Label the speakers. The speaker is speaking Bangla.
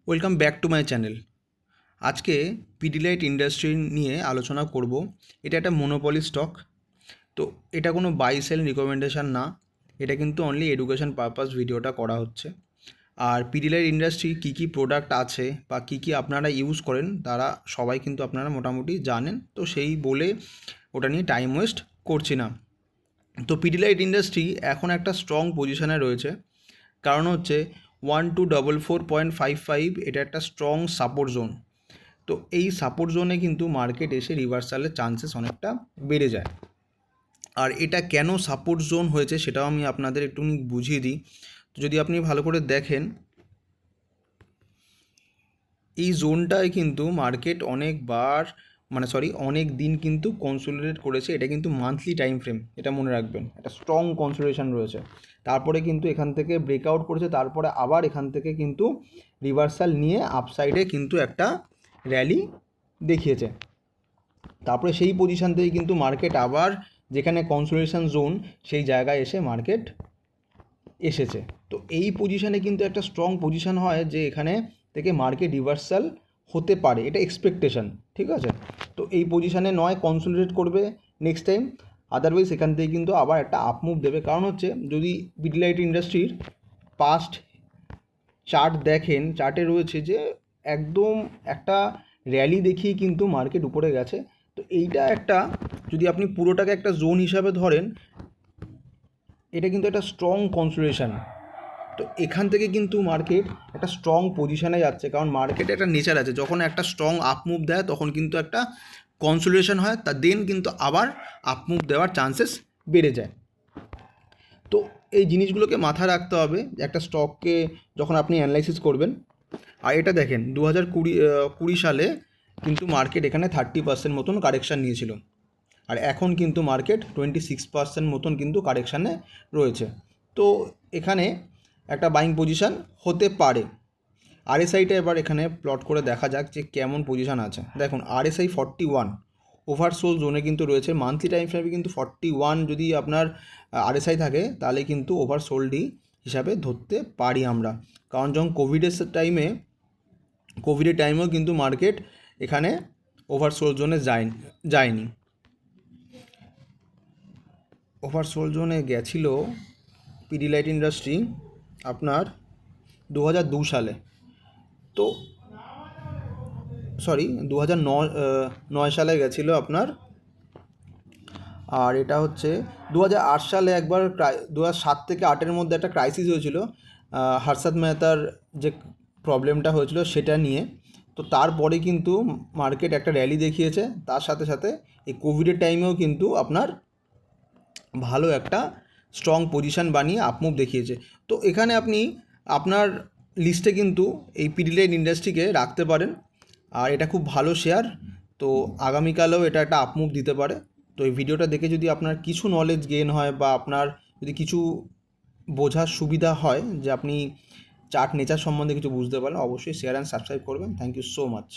Speaker 1: Welcome back to my channel. আজকে পিডিলাইট ইন্ডাস্ট্রি নিয়ে আলোচনা করব। এটা একটা মনোপলি স্টক। তো এটা কোনো বাই সেল রিকমেন্ডেশন না, এটা কিন্তু অনলি এডুকেশন পারপাস ভিডিওটা করা হচ্ছে। আর পিডিলাইট ইন্ডাস্ট্রি কী কী প্রোডাক্ট আছে বা কী কী আপনারা ইউজ করেন তারা সবাই কিন্তু আপনারা মোটামুটি জানেন, তো সেই বলে ওটা নিয়ে টাইম ওয়েস্ট করছি না। তো পিডিলাইট ইন্ডাস্ট্রি এখন একটা স্ট্রং পজিশনে রয়েছে, কারণ হচ্ছে 1244.55 এটা একটা স্ট্রং সাপোর্ট জোন। তো এই সাপোর্ট জোনে কিন্তু মার্কেট এসে রিভার্সালের চান্সেস অনেকটা বেড়ে যায়। আর এটা কেন সাপোর্ট জোন হয়েছে সেটাও আমি আপনাদের একটু বুঝিয়ে দিই। তো যদি আপনি ভালো করে দেখেন, এই জোনটায় কিন্তু মার্কেট অনেক দিন কিন্তু কনসোলিডেট করেছে। এটা কিন্তু মান্থলি টাইম ফ্রেম, এটা মনে রাখবেন, একটা স্ট্রং কনসোলিডেশন রয়েছে। তারপরে কিন্তু এখান থেকে ব্রেকআউট করেছে, তারপরে আবার এখান থেকে কিন্তু রিভার্সাল নিয়ে আপসাইডে কিন্তু একটা র্যালি দেখিয়েছে। তারপরে সেই পজিশান থেকে কিন্তু মার্কেট আবার যেখানে কনসোলিডেশন জোন সেই জায়গায় এসে মার্কেট এসেছে। তো এই পজিশানে কিন্তু একটা স্ট্রং পজিশান হয় যে এখানে থেকে মার্কেট রিভার্সাল হতে পারে, এটা এক্সপেকটেশন, ঠিক আছে। তো এই পজিশানে নয় কনসোলিডেট করবে নেক্সট টাইম, আদারওয়াইজ এখান থেকে কিন্তু আবার একটা আপমুভ দেবে। কারণ হচ্ছে যদি পিডিলাইট ইন্ডাস্ট্রির পাস্ট চার্ট দেখেন, চার্টে রয়েছে যে একদম একটা র্যালি দেখিয়ে কিন্তু মার্কেট উপরে গেছে। তো এইটা একটা, যদি আপনি পুরোটাকে একটা জোন হিসাবে ধরেন, এটা কিন্তু একটা স্ট্রং কনসোলিডেশন। তো এখান থেকে কিন্তু মার্কেট একটা স্ট্রং পজিশানে যাচ্ছে, কারণ মার্কেটে একটা নেচার আছে, যখন একটা স্ট্রং আপমুভ দেয় তখন কিন্তু একটা কনসোলিডেশন হয়, তা দেন কিন্তু আবার আপমুভ দেওয়ার চান্সেস বেড়ে যায়। তো এই জিনিসগুলোকে মাথায় রাখতে হবে একটা স্টককে যখন আপনি অ্যানালাইসিস করবেন। আর এটা দেখেন 2020 সালে কিন্তু মার্কেট এখানে 30% মতন কারেকশান নিয়েছিল, আর এখন কিন্তু মার্কেট 26% মতন কিন্তু কারেকশানে রয়েছে। তো এখানে একটা বাইং পজিশান হতে পারে। আরএসআইটা এবার এখানে প্লট করে দেখা যাক যে কেমন পজিশান আছে। দেখুন আরএসআই 41 ওভারসোল জোনে কিন্তু রয়েছে। মান্থলি টাইম ফ্রেমে কিন্তু 41 যদি আপনার আরএসআই থাকে তাহলে কিন্তু ওভারসোল্ডই হিসাবে ধরতে পারি আমরা। কারণ যখন কোভিডের টাইমেও কিন্তু মার্কেট এখানে ওভারসোল জোনে যায়নি। ওভারসোল জোনে গেছিল পিডিলাইট ইন্ডাস্ট্রি আপনার 2002 সালে, তো 2009 সালে গেছিলো আপনার। আর এটা হচ্ছে 2008 সালে একবার 2007 থেকে 2008-এর মধ্যে একটা ক্রাইসিস হয়েছিল, হর্ষদ মেহতার যে প্রবলেমটা হয়েছিল সেটা নিয়ে। তো তারপরে কিন্তু মার্কেট একটা র্যালি দেখিয়েছে, তার সাথে সাথে এই কোভিডের টাইমেও কিন্তু আপনার ভালো একটা স্ট্রং পজিশান বানিয়ে আপমুভ দেখিয়েছে। তো এখানে আপনি আপনার লিস্টে কিন্তু এই পিডিলাইট ইন্ডাস্ট্রিকে রাখতে পারেন, আর এটা খুব ভালো শেয়ার। তো আগামীকালেও এটা একটা আপমুভ দিতে পারে। তো এই ভিডিওটা দেখে যদি আপনার কিছু নলেজ গেইন হয় বা আপনার যদি কিছু বোঝার সুবিধা হয়, যে আপনি চার্ট নেচার সম্বন্ধে কিছু বুঝতে পারেন, অবশ্যই শেয়ার অ্যান্ড সাবস্ক্রাইব করবেন। Thank you so much.